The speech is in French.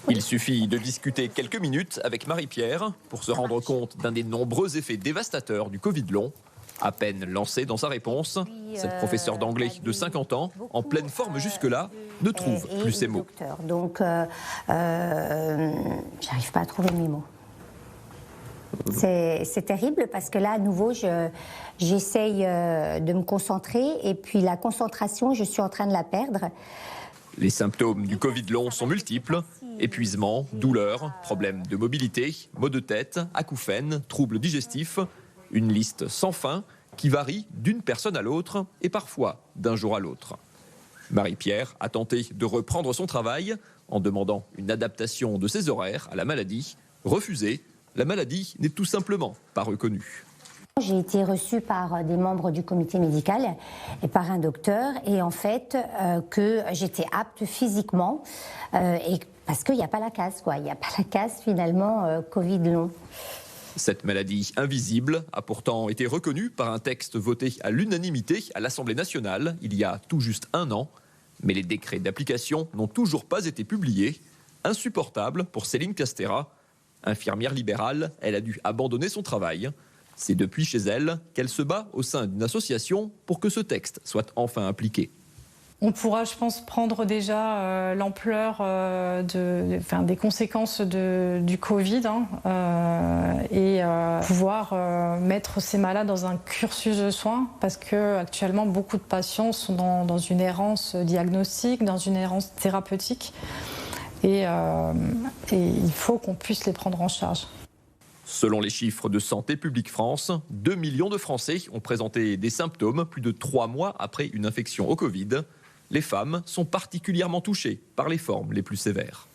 Il suffit de discuter quelques minutes avec Marie-Pierre pour se rendre compte d'un des nombreux effets dévastateurs du Covid long. À peine lancée dans sa réponse, cette professeure d'anglais de 50 ans, en pleine forme jusque-là, ne trouve plus ses mots. Donc, j'arrive pas à trouver mes mots. C'est terrible parce que là, à nouveau, j'essaye de me concentrer et puis la concentration, je suis en train de la perdre. Les symptômes du Covid long sont multiples. Épuisement, douleur, problèmes de mobilité, maux de tête, acouphènes, troubles digestifs. Une liste sans fin qui varie d'une personne à l'autre et parfois d'un jour à l'autre. Marie-Pierre a tenté de reprendre son travail en demandant une adaptation de ses horaires à la maladie. Refusée, la maladie n'est tout simplement pas reconnue. J'ai été reçue par des membres du comité médical et par un docteur et en fait que j'étais apte physiquement et parce qu'il n'y a pas la case quoi, il n'y a pas la case finalement Covid long. Cette maladie invisible a pourtant été reconnue par un texte voté à l'unanimité à l'Assemblée nationale il y a tout juste 1 an. Mais les décrets d'application n'ont toujours pas été publiés. Insupportable pour Céline Castera. Infirmière libérale, elle a dû abandonner son travail. C'est depuis chez elle qu'elle se bat au sein d'une association pour que ce texte soit enfin appliqué. On pourra, je pense, prendre déjà l'ampleur des conséquences du Covid et pouvoir mettre ces malades dans un cursus de soins parce qu'actuellement, beaucoup de patients sont dans une errance diagnostique, dans une errance thérapeutique et il faut qu'on puisse les prendre en charge. Selon les chiffres de Santé publique France, 2 millions de Français ont présenté des symptômes plus de 3 mois après une infection au Covid. Les femmes sont particulièrement touchées par les formes les plus sévères.